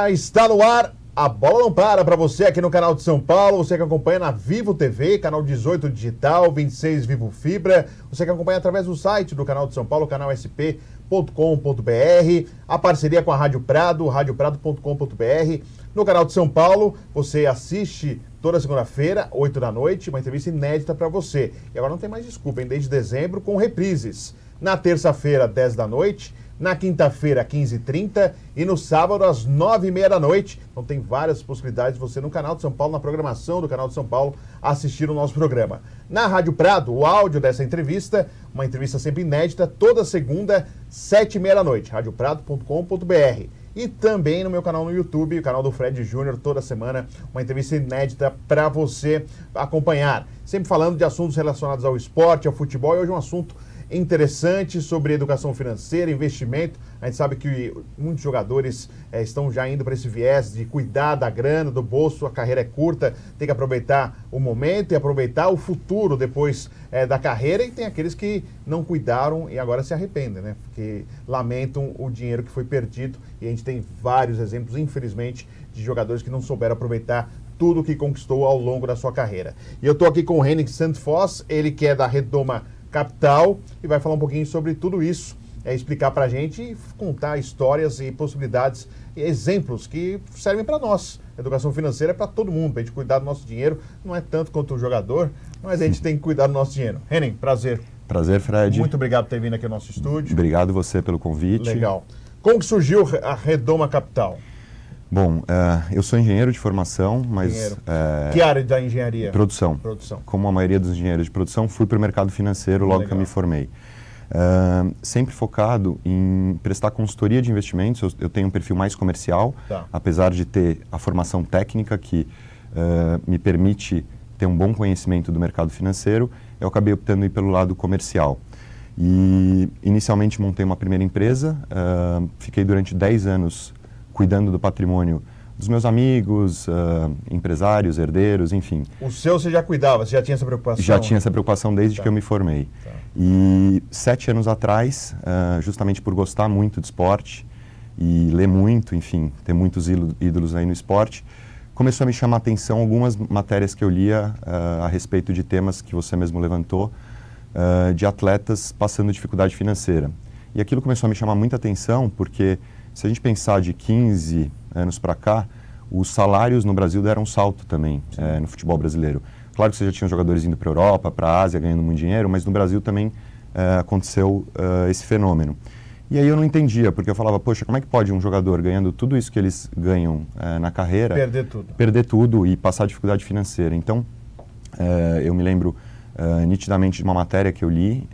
Já está no ar, a bola não para você aqui no canal de São Paulo, você que acompanha na Vivo TV, canal 18 digital, 26 Vivo Fibra, você que acompanha através do site do canal de São Paulo, canal sp.com.br, a parceria com a Rádio Prado, radioprado.com.br. No canal de São Paulo, você assiste toda segunda-feira, 8 da noite, uma entrevista inédita para você. E agora não tem mais desculpa, hein? Desde dezembro, com reprises. Na terça-feira, 10 da noite, na quinta-feira, 15h30 e no sábado, às 9h30 da noite. Então tem várias possibilidades de você no canal de São Paulo, na programação do canal de São Paulo, assistir o nosso programa. Na Rádio Prado, o áudio dessa entrevista, uma entrevista sempre inédita, toda segunda, 7h30 da noite, radioprado.com.br. E também no meu canal no YouTube, o canal do Fred Júnior, toda semana, uma entrevista inédita para você acompanhar. Sempre falando de assuntos relacionados ao esporte, ao futebol, e hoje um assunto interessante sobre educação financeira, investimento. A gente sabe que muitos jogadores estão já indo para esse viés de cuidar da grana, do bolso, a carreira é curta, tem que aproveitar o momento e aproveitar o futuro depois da carreira, e tem aqueles que não cuidaram e agora se arrependem, né? Porque lamentam o dinheiro que foi perdido, e a gente tem vários exemplos, infelizmente, de jogadores que não souberam aproveitar tudo que conquistou ao longo da sua carreira. E eu estou aqui com o Henning Sandfoss, ele que é da Redoma Capital, e vai falar um pouquinho sobre tudo isso, explicar pra gente e contar histórias e possibilidades e exemplos que servem para nós. Educação financeira é para todo mundo, pra gente cuidar do nosso dinheiro, não é tanto quanto o jogador, mas a gente tem que cuidar do nosso dinheiro. Henning, prazer. Prazer, Fred. Muito obrigado por ter vindo aqui ao nosso estúdio. Obrigado você pelo convite. Legal. Como que surgiu a Redoma Capital? Bom, eu sou engenheiro de formação, mas... Que área da engenharia? Produção. Produção. Como a maioria dos engenheiros de produção, fui para o mercado financeiro logo que eu me formei. Sempre focado em prestar consultoria de investimentos. Eu tenho um perfil mais comercial, apesar de ter a formação técnica que me permite ter um bom conhecimento do mercado financeiro, eu acabei optando ir pelo lado comercial. E inicialmente montei uma primeira empresa, fiquei durante 10 anos cuidando do patrimônio dos meus amigos, empresários, herdeiros, enfim. O seu você já cuidava? Você já tinha essa preocupação? Já tinha essa preocupação desde que eu me formei. E 7 anos atrás, justamente por gostar muito de esporte e ler muito, enfim, ter muitos ídolos aí no esporte, começou a me chamar a atenção algumas matérias que eu lia a respeito de temas que você mesmo levantou, de atletas passando dificuldade financeira. E aquilo começou a me chamar muita atenção porque, se a gente pensar de 15 anos para cá, os salários no Brasil deram um salto também no futebol brasileiro. Claro que você já tinha jogadores indo para a Europa, para a Ásia, ganhando muito dinheiro, mas no Brasil também aconteceu esse fenômeno. E aí eu não entendia, porque eu falava, poxa, como é que pode um jogador ganhando tudo isso que eles ganham na carreira... Perder tudo e passar dificuldade financeira. Então, eu me lembro nitidamente de uma matéria que eu li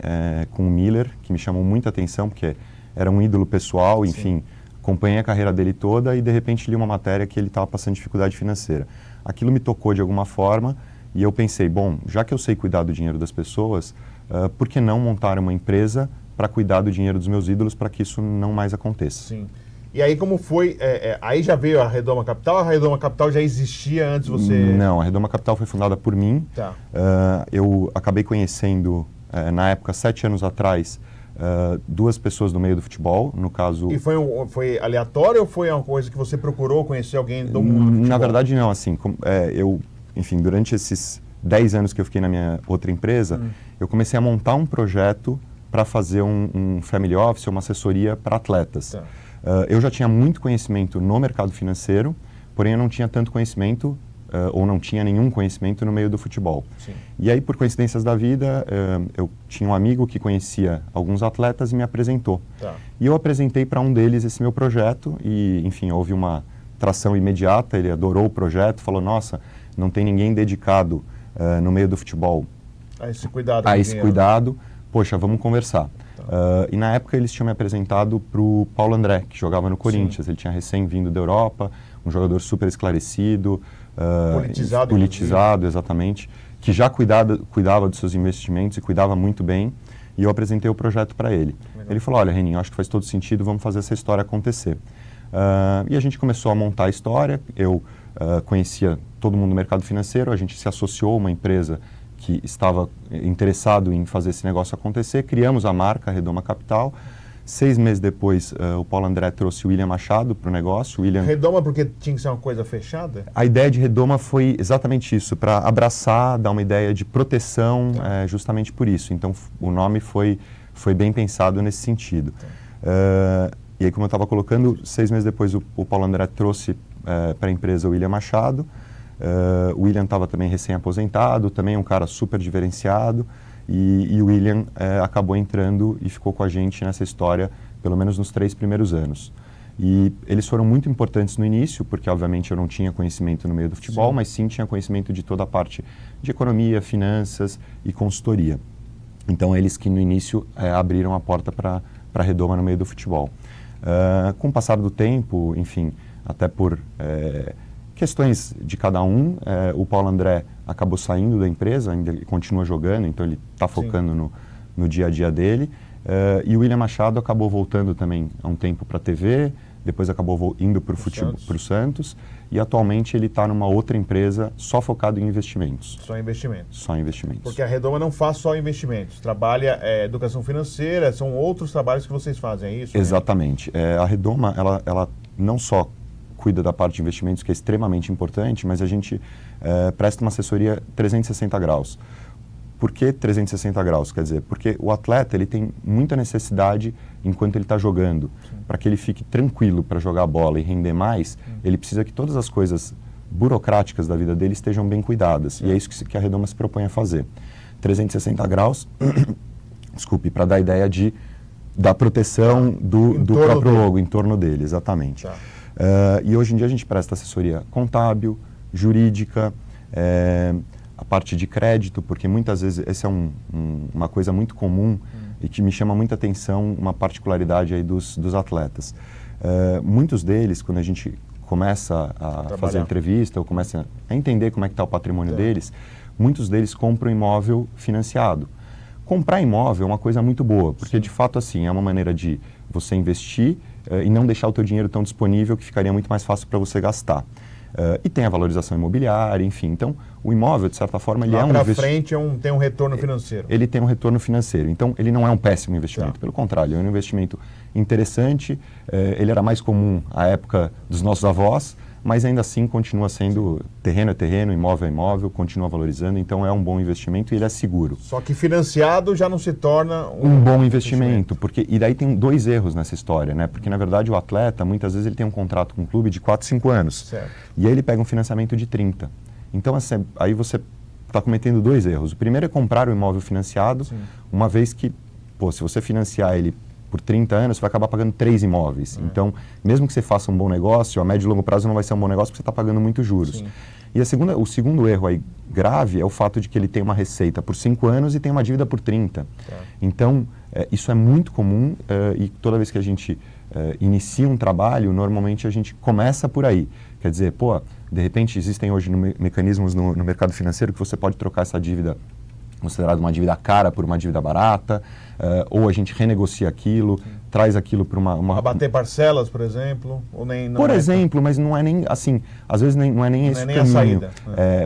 com o Miller, que me chamou muita atenção, porque era um ídolo pessoal, enfim... Acompanhei a carreira dele toda e, de repente, li uma matéria que ele estava passando dificuldade financeira. Aquilo me tocou de alguma forma e eu pensei, bom, já que eu sei cuidar do dinheiro das pessoas, por que não montar uma empresa para cuidar do dinheiro dos meus ídolos para que isso não mais aconteça? Sim. E aí como foi, aí já veio a Redoma Capital, a Redoma Capital já existia antes de você... Não, a Redoma Capital foi fundada por mim. Eu acabei conhecendo, na época, 7 anos atrás, 2 pessoas do meio do futebol, no caso... E foi aleatório ou foi uma coisa que você procurou conhecer alguém do mundo do futebol? Na verdade não, assim, enfim, durante esses 10 anos que eu fiquei na minha outra empresa, eu comecei a montar um projeto para fazer um family office, uma assessoria para atletas. Eu já tinha muito conhecimento no mercado financeiro, porém eu não tinha tanto conhecimento ou não tinha nenhum conhecimento no meio do futebol. Sim. E aí, por coincidências da vida, eu tinha um amigo que conhecia alguns atletas e me apresentou. E eu apresentei para um deles esse meu projeto e, enfim, houve uma tração imediata, ele adorou o projeto, falou, nossa, não tem ninguém dedicado no meio do futebol a esse cuidado, poxa, vamos conversar. E na época eles tinham me apresentado para o Paulo André, que jogava no Corinthians. Sim. Ele tinha recém vindo da Europa, um jogador super esclarecido, politizado, exatamente, que já cuidava dos seus investimentos e cuidava muito bem, e eu apresentei o projeto para ele. Legal. Ele falou, olha, Henning, acho que faz todo sentido, vamos fazer essa história acontecer. E a gente começou a montar a história, eu conhecia todo mundo no mercado financeiro, a gente se associou a uma empresa que estava interessado em fazer esse negócio acontecer, criamos a marca Redoma Capital, 6 meses depois, o Paulo André trouxe o William Machado para o negócio. Redoma porque tinha que ser uma coisa fechada? A ideia de Redoma foi exatamente isso, para abraçar, dar uma ideia de proteção, justamente por isso. Então, o nome foi bem pensado nesse sentido. E aí, como eu estava colocando, 6 meses depois, o Paulo André trouxe para a empresa o William Machado. O William estava também recém-aposentado, também um cara super diferenciado. E o William acabou entrando e ficou com a gente nessa história, pelo menos nos 3 primeiros anos. E eles foram muito importantes no início, porque obviamente eu não tinha conhecimento no meio do futebol, sim, mas sim tinha conhecimento de toda a parte de economia, finanças e consultoria. Então eles que no início abriram a porta para a Redoma no meio do futebol. Com o passar do tempo, enfim, até por questões de cada um, o Paulo André acabou saindo da empresa, ainda continua jogando, então ele está focando no dia a dia dele. E o William Machado acabou voltando também há um tempo para a TV, depois acabou indo para o Santos, e atualmente ele está numa outra empresa só focado em investimentos. Só investimentos. Só investimentos. Porque a Redoma não faz só investimentos, trabalha educação financeira, são outros trabalhos que vocês fazem, é isso? Exatamente. A Redoma, ela não só cuida da parte de investimentos, que é extremamente importante, mas a gente presta uma assessoria 360 graus. Por que 360 graus? Quer dizer, porque o atleta ele tem muita necessidade enquanto ele está jogando. Para que ele fique tranquilo para jogar a bola e render mais, ele precisa que todas as coisas burocráticas da vida dele estejam bem cuidadas. E é isso que a Redoma se propõe a fazer. 360 graus, desculpe, para dar a ideia da proteção do próprio logo, em torno dele, exatamente. Tá. E hoje em dia a gente presta assessoria contábil, jurídica, a parte de crédito, porque muitas vezes essa é uma coisa muito comum e que me chama muita atenção, uma particularidade aí dos atletas. Muitos deles, quando a gente começa a fazer a entrevista ou começa a entender como é que está o patrimônio deles, muitos deles compram imóvel financiado. Comprar imóvel é uma coisa muito boa, porque de fato assim, é uma maneira de você investir e não deixar o teu dinheiro tão disponível que ficaria muito mais fácil para você gastar. E tem a valorização imobiliária, enfim. Então, o imóvel, de certa forma, ele é um investimento. Para frente tem um retorno financeiro. Ele tem um retorno financeiro. Então, ele não é um péssimo investimento. Pelo contrário, é um investimento interessante. Ele era mais comum à época dos nossos avós, mas ainda assim continua sendo terreno é terreno, imóvel é imóvel, continua valorizando. Então, é um bom investimento e ele é seguro. Só que financiado já não se torna um bom investimento. E daí tem 2 erros nessa história, né? Porque, na verdade, o atleta, muitas vezes, ele tem um contrato com o clube de 4, 5 anos. Certo. E aí ele pega um financiamento de 30. Então, assim, aí você está cometendo 2 erros. O primeiro é comprar o imóvel financiado, uma vez que, se você financiar ele por 30 anos, você vai acabar pagando 3 imóveis. Então, mesmo que você faça um bom negócio, a médio e longo prazo não vai ser um bom negócio porque você está pagando muitos juros. Sim. E o segundo erro aí grave é o fato de que ele tem uma receita por 5 anos e tem uma dívida por 30. Então, isso é muito comum e toda vez que a gente inicia um trabalho, normalmente a gente começa por aí. Quer dizer, de repente existem hoje mecanismos no mercado financeiro que você pode trocar essa dívida considerada uma dívida cara por uma dívida barata, ou a gente renegocia aquilo, traz aquilo para uma... Abater parcelas, por exemplo? Ou nem, não por exemplo, mas não é nem assim, às vezes não é nem esse nem caminho. A saída.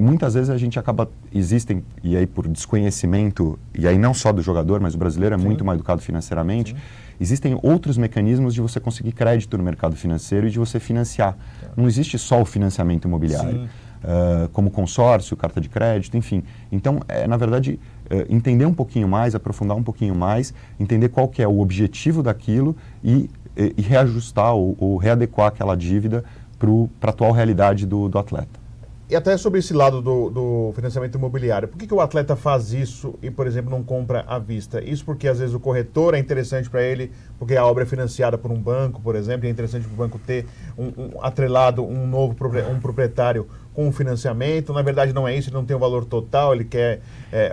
Muitas vezes a gente acaba, existem, e aí por desconhecimento, e aí não só do jogador, mas o brasileiro é muito mal educado financeiramente, existem outros mecanismos de você conseguir crédito no mercado financeiro e de você financiar. Não existe só o financiamento imobiliário. Como consórcio, carta de crédito, enfim. Então, na verdade, entender um pouquinho mais, aprofundar um pouquinho mais, entender qual que é o objetivo daquilo e reajustar ou readequar aquela dívida para a atual realidade do atleta. E até sobre esse lado do financiamento imobiliário, por que o atleta faz isso e, por exemplo, não compra à vista? Isso porque, às vezes, o corretor é interessante para ele, porque a obra é financiada por um banco, por exemplo, e é interessante para o banco ter atrelado um proprietário com um financiamento. Na verdade, não é isso, ele não tem o valor total, ele quer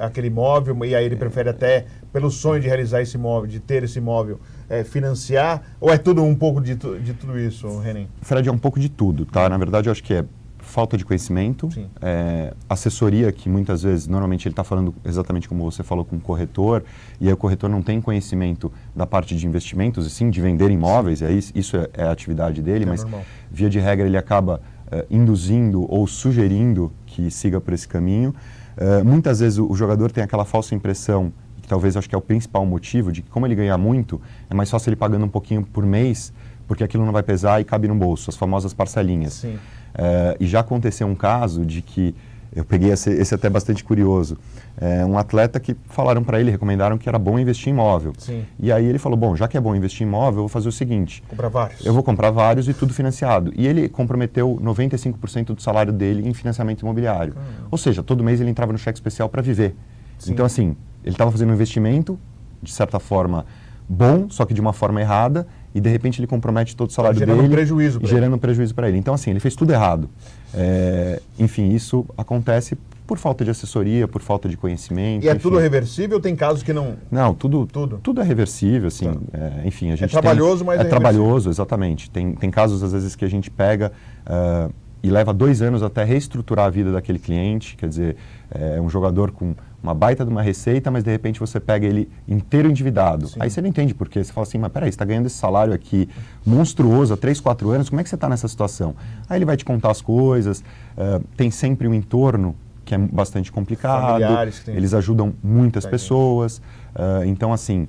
aquele imóvel, e aí ele prefere até, pelo sonho de realizar esse imóvel, de ter esse imóvel, financiar, ou é tudo um pouco de tudo isso, Renan? Fred, é um pouco de tudo, tá? Na verdade, eu acho que é falta de conhecimento, assessoria, que muitas vezes, normalmente ele está falando exatamente como você falou com o corretor, e aí o corretor não tem conhecimento da parte de investimentos, e sim de vender imóveis, e aí isso é a atividade dele, mas normal. Via de regra ele acaba induzindo ou sugerindo que siga por esse caminho. Muitas vezes o jogador tem aquela falsa impressão que talvez acho que é o principal motivo, de que como ele ganha muito, é mais fácil ele pagando um pouquinho por mês, porque aquilo não vai pesar e cabe no bolso, as famosas parcelinhas. Sim. E já aconteceu um caso de que, eu peguei esse até bastante curioso, um atleta que falaram para ele, recomendaram que era bom investir em imóvel. Sim. E aí ele falou, bom, já que é bom investir em imóvel, eu vou fazer o seguinte. Comprar vários. Eu vou comprar vários e tudo financiado. E ele comprometeu 95% do salário dele em financiamento imobiliário. Ou seja, todo mês ele entrava no cheque especial para viver. Sim. Então assim, ele estava fazendo um investimento, de certa forma, bom, só que de uma forma errada, e de repente ele compromete todo o salário dele. Gerando prejuízo para ele. Então assim, ele fez tudo errado. Enfim, isso acontece por falta de assessoria, por falta de conhecimento. E é tudo reversível ou tem casos que não... Não, tudo é reversível, assim, enfim, a gente trabalhoso, mas é trabalhoso, exatamente. Tem casos, às vezes, que a gente pega e leva 2 anos até reestruturar a vida daquele cliente, quer dizer, é um jogador com uma baita de uma receita, mas de repente você pega ele inteiro endividado. Sim. Aí você não entende por quê. Você fala assim, mas peraí, você está ganhando esse salário aqui monstruoso há 3, 4 anos, como é que você está nessa situação? Aí ele vai te contar as coisas, tem sempre um entorno que é bastante complicado, eles ajudam muitas pessoas, então assim,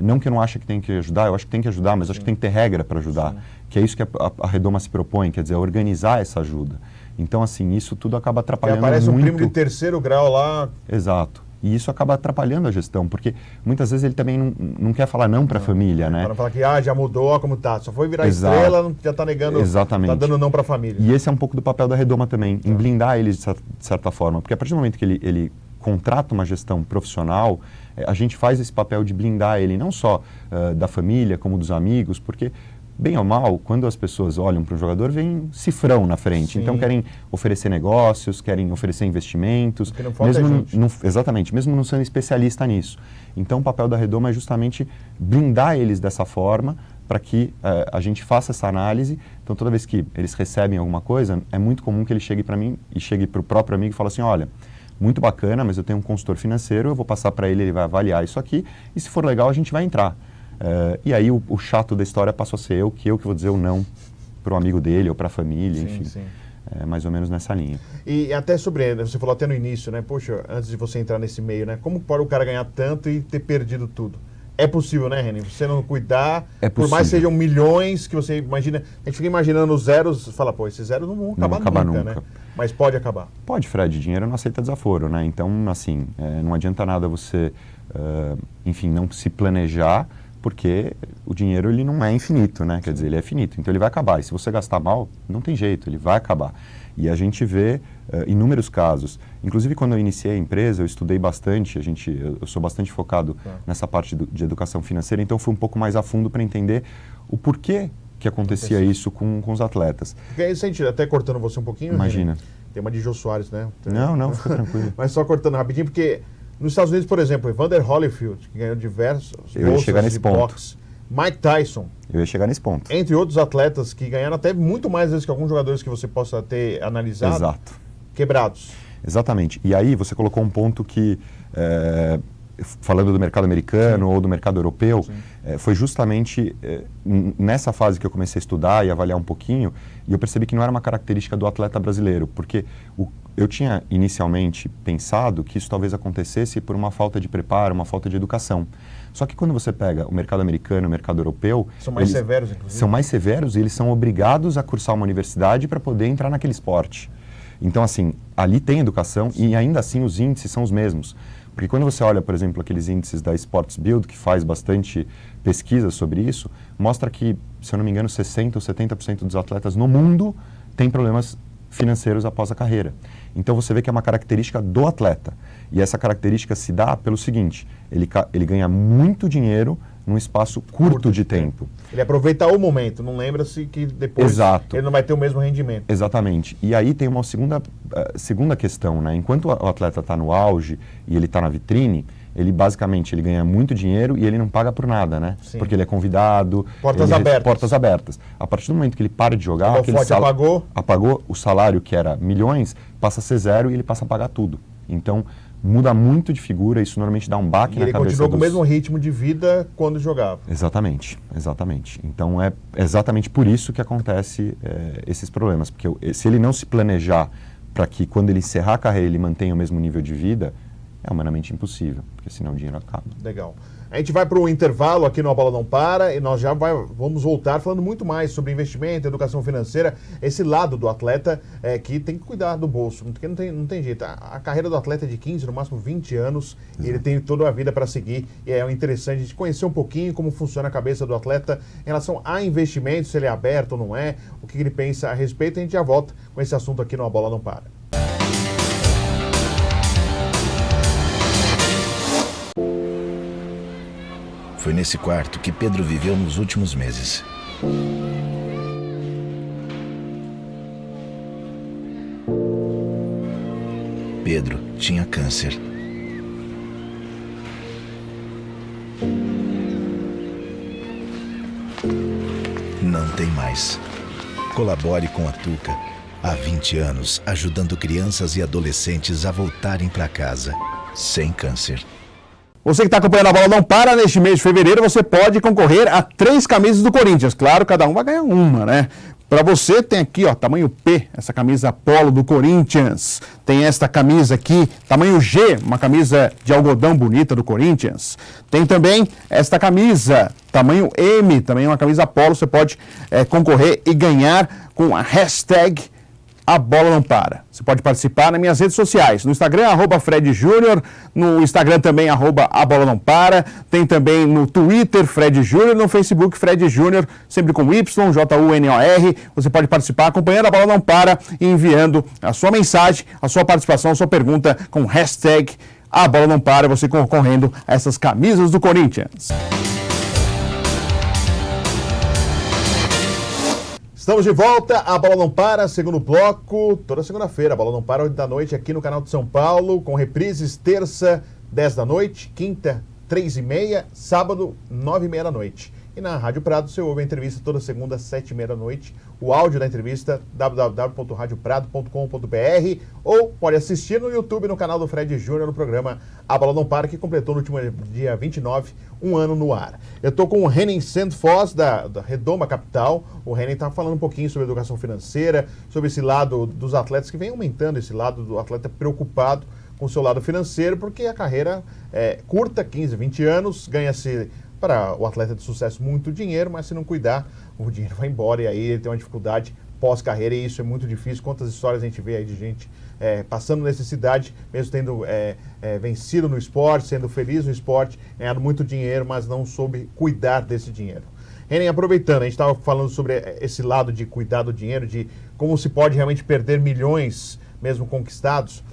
não que eu não ache que tem que ajudar, eu acho que tem que ajudar, mas acho que tem que ter regra para ajudar, que é isso que a Redoma se propõe, quer dizer, organizar essa ajuda. Então assim, isso tudo acaba atrapalhando muito. Aparece um primo de 3º grau lá. Exato. E isso acaba atrapalhando a gestão, porque muitas vezes ele também não quer falar não para a família, né? Para não falar que já mudou, ó, como tá, só foi virar estrela, já está negando, está dando não para a família. E esse é um pouco do papel da Redoma também, em blindar eles de certa forma, porque a partir do momento que ele contrata uma gestão profissional, a gente faz esse papel de blindar ele, não só da família, como dos amigos, porque bem ou mal, quando as pessoas olham para um jogador, vem cifrão na frente. Sim. Então querem oferecer negócios, querem oferecer investimentos. Porque não falta gente. Exatamente, mesmo não sendo especialista nisso. Então o papel da Redoma é justamente blindar eles dessa forma, para que a gente faça essa análise. Então toda vez que eles recebem alguma coisa, é muito comum que ele chegue para mim e chegue para o próprio amigo e fale assim, olha, muito bacana, mas eu tenho um consultor financeiro, eu vou passar para ele, ele vai avaliar isso aqui, e se for legal a gente vai entrar. E aí o chato da história passou a ser eu que vou dizer o não para o amigo dele ou para a família, sim, enfim. Sim. Mais ou menos nessa linha. E até sobre, você falou até no início, né? Poxa, antes de você entrar nesse meio, né? Como pode o cara ganhar tanto e ter perdido tudo? É possível, né, René? Você não cuidar, por mais que sejam milhões, que você imagina... A gente fica imaginando os zeros, fala, pô, esses zeros não vão acabar nunca, né? Mas pode acabar. Pode, Fred. Dinheiro não aceita desaforo, né? Então, assim, não adianta nada você, enfim, não se planejar, porque o dinheiro ele não é infinito, né? Quer dizer, ele é finito, então ele vai acabar. E se você gastar mal, não tem jeito, ele vai acabar. E a gente vê inúmeros casos. Inclusive, quando eu iniciei a empresa, eu estudei bastante, eu sou bastante focado nessa parte de educação financeira, então fui um pouco mais a fundo para entender o porquê que acontecia isso com os atletas. Porque aí, até cortando você um pouquinho... Imagina. Tem uma de Jô Soares, né? Não, fica tranquilo. Mas só cortando rapidinho, porque... Nos Estados Unidos, por exemplo, Evander Holyfield, que ganhou diversos bolsas de boxe. Mike Tyson. Eu ia chegar nesse ponto. Entre outros atletas que ganharam até muito mais vezes que alguns jogadores que você possa ter analisado. Exato. Quebrados. Exatamente. E aí você colocou um ponto que, falando do mercado americano ou do mercado europeu, foi justamente nessa fase que eu comecei a estudar e avaliar um pouquinho, e eu percebi que não era uma característica do atleta brasileiro, porque eu tinha inicialmente pensado que isso talvez acontecesse por uma falta de preparo, uma falta de educação. Só que quando você pega o mercado americano e o mercado europeu... São mais severos, inclusive. São mais severos e eles são obrigados a cursar uma universidade para poder entrar naquele esporte. Então, assim, ali tem educação e ainda assim os índices são os mesmos. Porque quando você olha, por exemplo, aqueles índices da Sports Build, que faz bastante pesquisa sobre isso, mostra que, se eu não me engano, 60% ou 70% dos atletas no mundo têm problemas financeiros após a carreira. Então você vê que é uma característica do atleta. E essa característica se dá pelo seguinte, ele ganha muito dinheiro num espaço curto de tempo. Ele aproveita o momento, não lembra-se que depois ele não vai ter o mesmo rendimento. Exatamente. E aí tem uma segunda questão, né? Enquanto o atleta está no auge e ele está na vitrine, ele basicamente ganha muito dinheiro e ele não paga por nada, né? Sim. Porque ele é convidado. Portas abertas. A partir do momento que ele para de jogar, apagou o salário que era milhões, passa a ser zero e ele passa a pagar tudo. Então muda muito de figura, isso normalmente dá um baque na cabeça. Ele continuou com o mesmo ritmo de vida quando jogava. Exatamente. Então é exatamente por isso que acontece esses problemas, porque se ele não se planejar para que quando ele encerrar a carreira ele mantenha o mesmo nível de vida, é humanamente impossível, porque senão o dinheiro acaba. Legal. A gente vai para o intervalo aqui no A Bola Não Para e nós já vamos voltar falando muito mais sobre investimento, educação financeira, esse lado do atleta que tem que cuidar do bolso, porque não tem jeito. A carreira do atleta é de 15, no máximo 20 anos, e ele tem toda a vida para seguir, e é interessante a gente conhecer um pouquinho como funciona a cabeça do atleta em relação a investimentos, se ele é aberto ou não é, o que ele pensa a respeito, e a gente já volta com esse assunto aqui no A Bola Não Para. Foi nesse quarto que Pedro viveu nos últimos meses. Pedro tinha câncer. Não tem mais. Colabore com a Tuca. Há 20 anos, ajudando crianças e adolescentes a voltarem para casa sem câncer. Você que está acompanhando a Bola Não Para, neste mês de fevereiro, você pode concorrer a 3 camisas do Corinthians. Claro, cada um vai ganhar uma, né? Para você tem aqui, ó, tamanho P, essa camisa polo do Corinthians. Tem esta camisa aqui, tamanho G, uma camisa de algodão bonita do Corinthians. Tem também esta camisa, tamanho M, também uma camisa polo. Você pode concorrer e ganhar com a hashtag A Bola Não Para. Você pode participar nas minhas redes sociais. No Instagram, @FredJúnior. No Instagram também, @A Bola Não Para. Tem também no Twitter, Fred Júnior. No Facebook, Fred Júnior, sempre com Y, J-U-N-O-R. Você pode participar acompanhando A Bola Não Para e enviando a sua mensagem, a sua participação, a sua pergunta com hashtag A Bola Não Para. Você concorrendo a essas camisas do Corinthians. Estamos de volta, a Bola Não Para, segundo bloco, toda segunda-feira, a Bola Não Para, 8 da noite, aqui no canal de São Paulo, com reprises terça, 10 da noite, quinta, 3h30, sábado, 9h30 da noite. E na Rádio Prado você ouve a entrevista toda segunda, 7h30 da noite, o áudio da entrevista, www.radioprado.com.br, ou pode assistir no YouTube, no canal do Fred Júnior, no programa A Bola Não Para, que completou no último dia 29, um ano no ar. Eu estou com o Henning Sandfoss, da Redoma Capital. O Henning está falando um pouquinho sobre educação financeira, sobre esse lado dos atletas, que vem aumentando esse lado do atleta preocupado com o seu lado financeiro, porque a carreira é curta, 15, 20 anos, ganha-se para o atleta de sucesso muito dinheiro, mas se não cuidar, o dinheiro vai embora e aí ele tem uma dificuldade pós-carreira, e isso é muito difícil. Quantas histórias a gente vê aí de gente passando necessidade, mesmo tendo vencido no esporte, sendo feliz no esporte, ganhado muito dinheiro, mas não soube cuidar desse dinheiro. Henning, aproveitando, a gente estava falando sobre esse lado de cuidar do dinheiro, de como se pode realmente perder milhões, mesmo conquistados.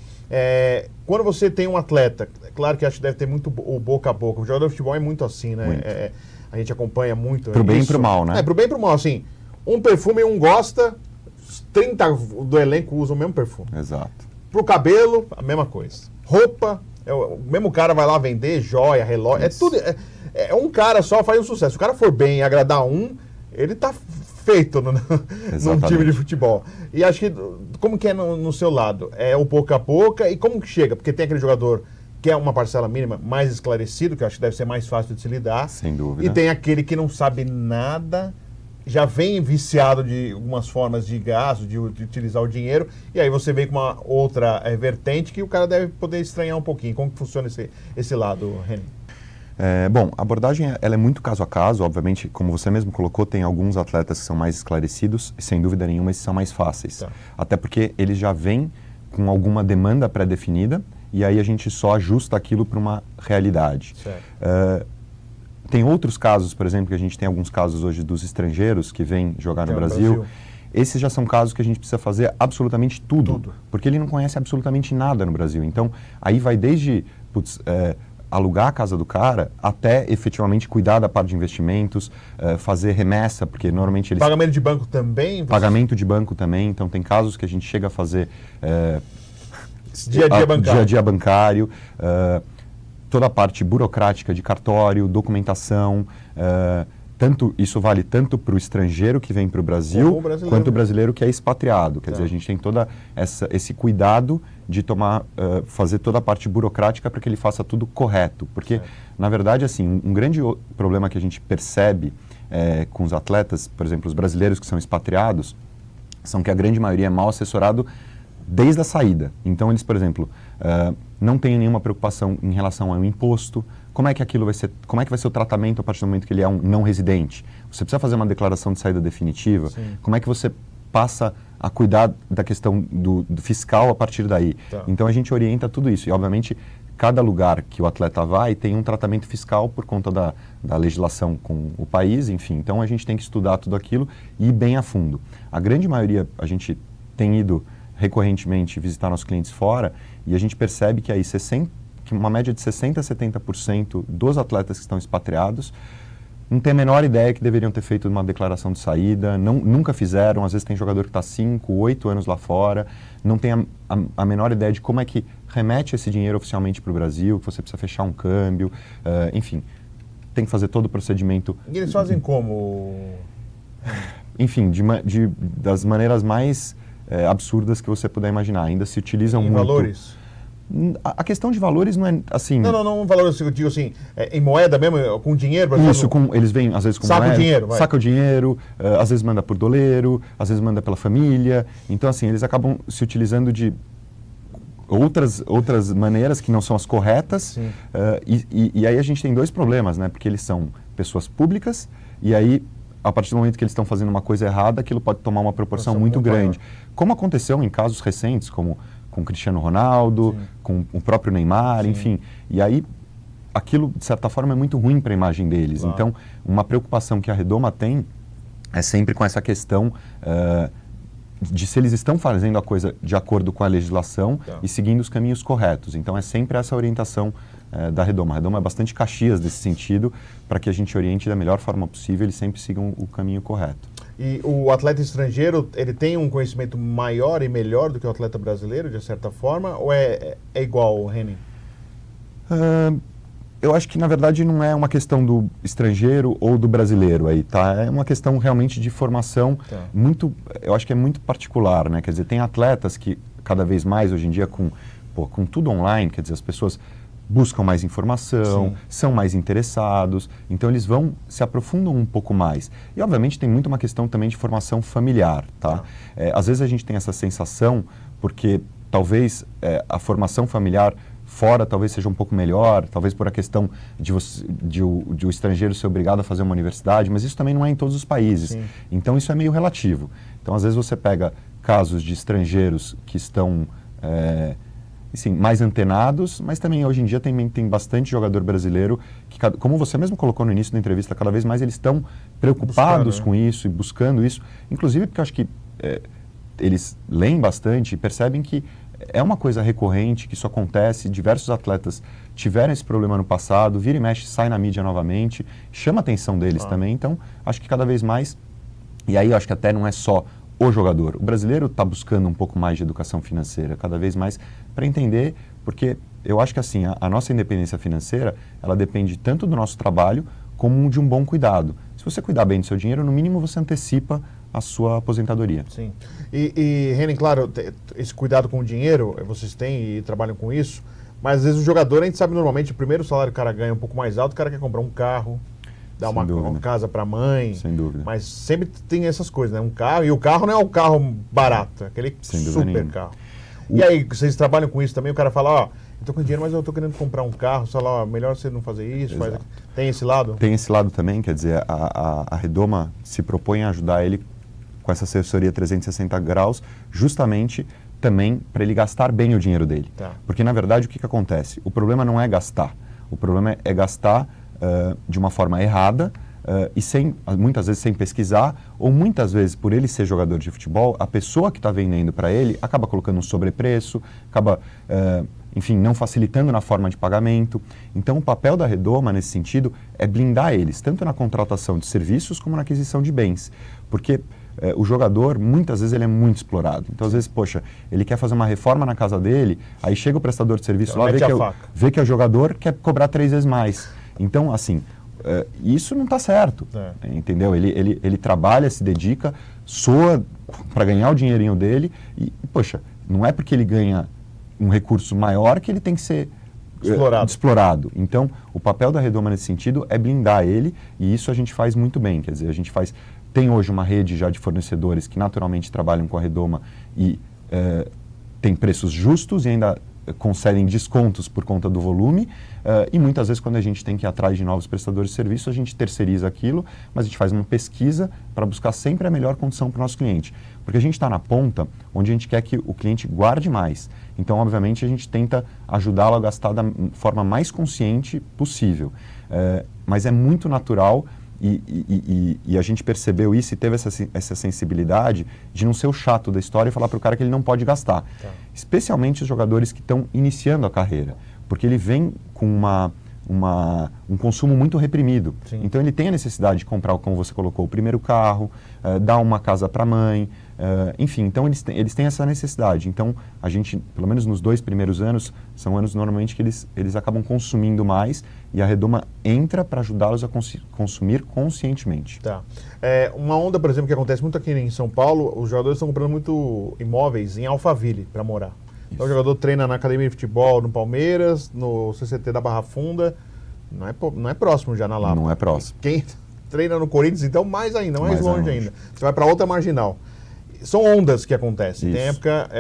Quando você tem um atleta, claro que acho que deve ter muito o boca a boca. O jogador de futebol é muito assim, né? A gente acompanha muito. Pro bem e pro mal, né? Pro bem e pro mal, assim. Um perfume um gosta, 30 do elenco usam o mesmo perfume. Exato. Pro cabelo, a mesma coisa. Roupa, o mesmo cara vai lá vender, joia, relógio, tudo. Um cara só faz um sucesso. Se o cara for bem e agradar ele tá feito num time de futebol. E acho que, como que é no seu lado? É o pouco a pouco, e como que chega? Porque tem aquele jogador que é uma parcela mínima mais esclarecido, que eu acho que deve ser mais fácil de se lidar. Sem dúvida. E tem aquele que não sabe nada, já vem viciado de algumas formas de gasto, de utilizar o dinheiro, e aí você vem com uma outra vertente que o cara deve poder estranhar um pouquinho. Como que funciona esse lado, Henning? Bom, a abordagem ela é muito caso a caso. Obviamente, como você mesmo colocou, tem alguns atletas que são mais esclarecidos e, sem dúvida nenhuma, esses são mais fáceis. Tá. Até porque eles já vêm com alguma demanda pré-definida e aí a gente só ajusta aquilo para uma realidade. Tem outros casos, por exemplo, que a gente tem alguns casos hoje dos estrangeiros que vêm jogar no Brasil. Esses já são casos que a gente precisa fazer absolutamente tudo. Porque ele não conhece absolutamente nada no Brasil. Então, aí vai desde alugar a casa do cara até efetivamente cuidar da parte de investimentos, fazer remessa, porque normalmente eles... Pagamento de banco também? Pagamento de banco também. Então, tem casos que a gente chega a fazer... dia a dia bancário. Toda a parte burocrática de cartório, documentação, isso vale tanto para o estrangeiro que vem para o Brasil, quanto o brasileiro que é expatriado. Quer dizer, a gente tem todo esse cuidado de fazer toda a parte burocrática para que ele faça tudo correto. Porque, na verdade, assim, um grande problema que a gente percebe com os atletas, por exemplo, os brasileiros que são expatriados, são que a grande maioria é mal assessorado desde a saída. Então, eles, por exemplo, não têm nenhuma preocupação em relação ao imposto. Como é que vai ser o tratamento a partir do momento que ele é um não residente? Você precisa fazer uma declaração de saída definitiva? Sim. Como é que você passa a cuidar da questão do fiscal a partir daí? Tá. Então, a gente orienta tudo isso. E, obviamente, cada lugar que o atleta vai tem um tratamento fiscal por conta da legislação com o país, enfim. Então, a gente tem que estudar tudo aquilo e ir bem a fundo. A grande maioria, a gente tem ido recorrentemente visitar nossos clientes fora e a gente percebe que aí uma média de 60% a 70% dos atletas que estão expatriados não tem a menor ideia que deveriam ter feito uma declaração de saída, nunca fizeram. Às vezes tem jogador que está 5, 8 anos lá fora, não tem a menor ideia de como é que remete esse dinheiro oficialmente para o Brasil, que você precisa fechar um câmbio, enfim, tem que fazer todo o procedimento. E eles fazem como? Enfim, das maneiras mais absurdas que você puder imaginar. Ainda se utilizam muito... valores? A questão de valores não é assim... Não valores, eu digo assim, em moeda mesmo, com dinheiro, por exemplo. Isso, eles vêm às vezes com saca moeda. O dinheiro, vai. Saca o dinheiro, às vezes manda por doleiro, às vezes manda pela família. Então, assim, eles acabam se utilizando de outras maneiras que não são as corretas. E aí a gente tem dois problemas, né? Porque eles são pessoas públicas e aí, a partir do momento que eles estão fazendo uma coisa errada, aquilo pode tomar uma proporção muito grande. Maior. Como aconteceu em casos recentes, como com o Cristiano Ronaldo, sim, com o próprio Neymar, sim, enfim. E aí, aquilo, de certa forma, é muito ruim para a imagem deles. Claro. Então, uma preocupação que a Redoma tem é sempre com essa questão de se eles estão fazendo a coisa de acordo com a legislação, tá, e seguindo os caminhos corretos. Então, é sempre essa orientação da Redoma. A Redoma é bastante Caxias nesse sentido, para que a gente oriente da melhor forma possível, eles sempre sigam o caminho correto. E o atleta estrangeiro, ele tem um conhecimento maior e melhor do que o atleta brasileiro, de certa forma, ou é igual, Henning? Eu acho que, na verdade, não é uma questão do estrangeiro ou do brasileiro aí, tá? É uma questão realmente de formação, tá, eu acho que é muito particular, né? Quer dizer, tem atletas que, cada vez mais, hoje em dia, com tudo online, quer dizer, as pessoas buscam mais informação, sim, são mais interessados, então eles se aprofundam um pouco mais. E, obviamente, tem muito uma questão também de formação familiar, tá? Às vezes a gente tem essa sensação, porque talvez a formação familiar fora talvez seja um pouco melhor, talvez por a questão de o estrangeiro ser obrigado a fazer uma universidade, mas isso também não é em todos os países. Sim. Então, isso é meio relativo. Então, às vezes você pega casos de estrangeiros que estão... Sim, mais antenados, mas também hoje em dia tem bastante jogador brasileiro que, como você mesmo colocou no início da entrevista, cada vez mais eles estão preocupados com isso e buscando isso, inclusive porque eu acho que eles leem bastante e percebem que é uma coisa recorrente, que isso acontece, diversos atletas tiveram esse problema no passado, vira e mexe, sai na mídia novamente, chama a atenção deles também, então acho que cada vez mais, e aí eu acho que até não é só o jogador. O brasileiro está buscando um pouco mais de educação financeira, cada vez mais, para entender, porque eu acho que assim, a nossa independência financeira, ela depende tanto do nosso trabalho, como de um bom cuidado. Se você cuidar bem do seu dinheiro, no mínimo você antecipa a sua aposentadoria. Sim. E Henning, claro, esse cuidado com o dinheiro, vocês têm e trabalham com isso, mas às vezes o jogador, a gente sabe normalmente, o primeiro salário que o cara ganha um pouco mais alto, o cara quer comprar um carro, dar uma casa para a mãe. Sem dúvida. Mas sempre tem essas coisas, né? Um carro, e o carro não é um carro barato, é aquele super carro. E aí, vocês trabalham com isso também, o cara fala, eu tô com dinheiro, mas eu tô querendo comprar um carro, sei lá, melhor você não fazer isso, tem esse lado? Tem esse lado também, quer dizer, a Redoma se propõe a ajudar ele com essa assessoria 360 graus, justamente também para ele gastar bem o dinheiro dele. Tá. Porque, na verdade, o que acontece? O problema não é gastar, o problema é gastar de uma forma errada e muitas vezes sem pesquisar, ou muitas vezes por ele ser jogador de futebol, a pessoa que está vendendo para ele acaba colocando um sobrepreço, acaba, enfim, não facilitando na forma de pagamento. Então, o papel da Redoma, nesse sentido, é blindar eles, tanto na contratação de serviços como na aquisição de bens. Porque o jogador, muitas vezes, ele é muito explorado. Então, às vezes, poxa, ele quer fazer uma reforma na casa dele, aí chega o prestador de serviço lá, vê que é o jogador, quer cobrar 3 vezes mais. Então, assim, isso não está certo, entendeu? Ele trabalha, se dedica, soa para ganhar o dinheirinho dele e, poxa, não é porque ele ganha um recurso maior que ele tem que ser explorado. Então, o papel da Redoma nesse sentido é blindar ele e isso a gente faz muito bem, quer dizer, a gente tem hoje uma rede já de fornecedores que naturalmente trabalham com a Redoma e tem preços justos e ainda concedem descontos por conta do volume, e muitas vezes quando a gente tem que ir atrás de novos prestadores de serviço, a gente terceiriza aquilo, mas a gente faz uma pesquisa para buscar sempre a melhor condição para o nosso cliente. Porque a gente está na ponta onde a gente quer que o cliente guarde mais. Então, obviamente, a gente tenta ajudá-lo a gastar da forma mais consciente possível. Mas é muito natural e a gente percebeu isso e teve essa sensibilidade de não ser o chato da história e falar para o cara que ele não pode gastar. Tá. Especialmente os jogadores que estão iniciando a carreira, porque ele vem com um consumo muito reprimido. Sim. Então ele tem a necessidade de comprar, como você colocou, o primeiro carro, dar uma casa para a mãe, enfim, então eles têm essa necessidade. Então a gente, pelo menos nos 2 primeiros anos, são anos normalmente que eles acabam consumindo mais e a Redoma entra para ajudá-los a consumir conscientemente. Tá. Uma onda, por exemplo, que acontece muito aqui em São Paulo, os jogadores estão comprando muito imóveis em Alphaville para morar. Então o jogador treina na academia de futebol no Palmeiras, no CCT da Barra Funda, não é próximo já na Lapa. Não é próximo. Quem treina no Corinthians, então mais ainda, mais longe ainda. Você vai para outra marginal. São ondas que acontecem. Isso. Tem época...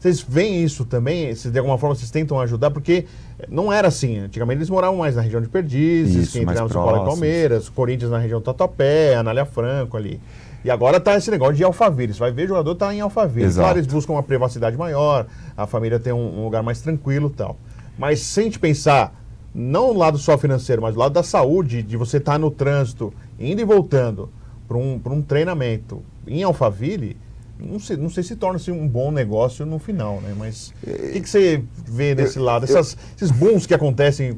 Vocês veem isso também? Se de alguma forma vocês tentam ajudar? Porque não era assim. Antigamente eles moravam mais na região de Perdizes, quem treinava São Paulo e Palmeiras, Corinthians na região do Tatuapé, Anália Franco ali. E agora tá esse negócio de Alphaville. Você vai ver, o jogador tá em Alphaville. Exato. Claro, eles buscam uma privacidade maior, a família tem um lugar mais tranquilo e tal. Mas se a gente pensar, não do lado só financeiro, mas do lado da saúde, de você estar no trânsito, indo e voltando para um treinamento em Alphaville, não sei se torna-se um bom negócio no final, né? Mas o que você vê desse lado? Esses booms que acontecem...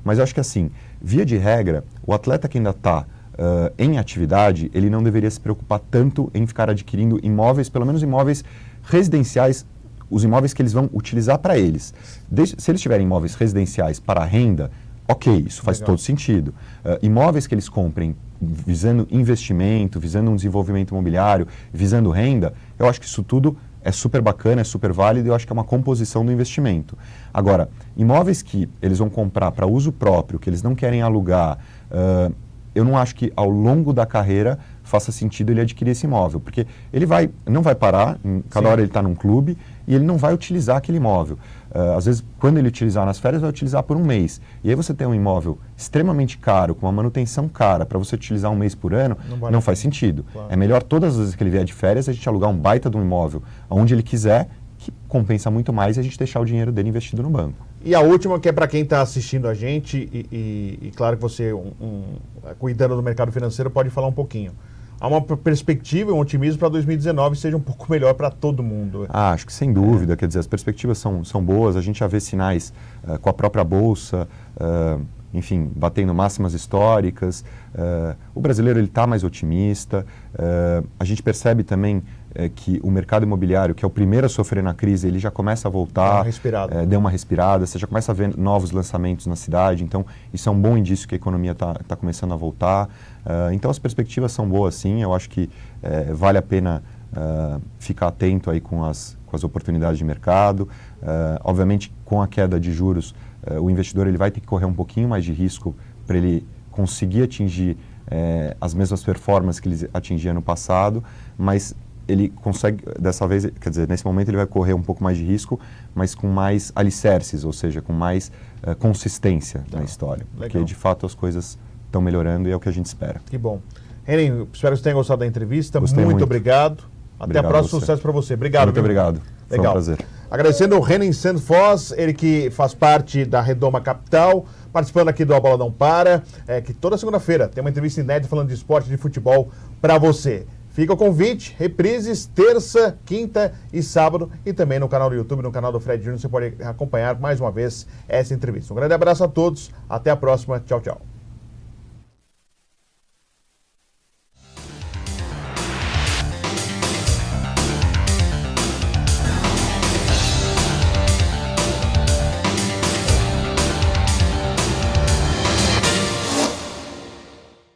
Mas eu acho que assim, via de regra, o atleta que ainda está em atividade, ele não deveria se preocupar tanto em ficar adquirindo imóveis, pelo menos imóveis residenciais, os imóveis que eles vão utilizar para eles. Se eles tiverem imóveis residenciais para renda, ok, isso faz todo sentido. Imóveis que eles comprem visando investimento, visando um desenvolvimento imobiliário, visando renda, eu acho que isso tudo é super bacana, é super válido e eu acho que é uma composição do investimento. Agora, imóveis que eles vão comprar para uso próprio, que eles não querem alugar, eu não acho que ao longo da carreira faça sentido ele adquirir esse imóvel, porque ele não vai parar, cada hora ele está num clube e ele não vai utilizar aquele imóvel. Às vezes, quando ele utilizar nas férias, vai utilizar por um mês. E aí você tem um imóvel extremamente caro, com uma manutenção cara, para você utilizar um mês por ano, não faz sentido. Claro. É melhor todas as vezes que ele vier de férias, a gente alugar um baita de um imóvel onde ele quiser, que compensa muito mais, e a gente deixar o dinheiro dele investido no banco. E a última, que é para quem está assistindo a gente, e claro que você, cuidando do mercado financeiro, pode falar um pouquinho. Há uma perspectiva, um otimismo para 2019 seja um pouco melhor para todo mundo. Acho que sem dúvida, quer dizer, as perspectivas são boas, a gente já vê sinais com a própria Bolsa, enfim, batendo máximas históricas. O brasileiro está mais otimista, a gente percebe também que o mercado imobiliário, que é o primeiro a sofrer na crise, ele já começa a voltar, deu uma respirada, você já começa a ver novos lançamentos na cidade, então isso é um bom indício que a economia está começando a voltar. Então as perspectivas são boas sim, eu acho que vale a pena ficar atento aí com as oportunidades de mercado. Obviamente, com a queda de juros, o investidor ele vai ter que correr um pouquinho mais de risco para ele conseguir atingir as mesmas performances que ele atingia no passado, mas ele consegue, dessa vez, quer dizer, nesse momento ele vai correr um pouco mais de risco, mas com mais alicerces, ou seja, com mais consistência na história. Legal. Porque, de fato, as coisas estão melhorando e é o que a gente espera. Que bom. Renan, espero que você tenha gostado da entrevista. Muito obrigado. Até a próxima. Sucesso para você. Obrigado. Muito obrigado. Foi um prazer. Agradecendo o Renan Sandfoss, ele que faz parte da Redoma Capital, participando aqui do A Bola Não Para, que toda segunda-feira tem uma entrevista inédita falando de esporte e de futebol para você. Fica o convite, reprises terça, quinta e sábado, e também no canal do YouTube, no canal do Fred Júnior, você pode acompanhar mais uma vez essa entrevista. Um grande abraço a todos, até a próxima, tchau, tchau.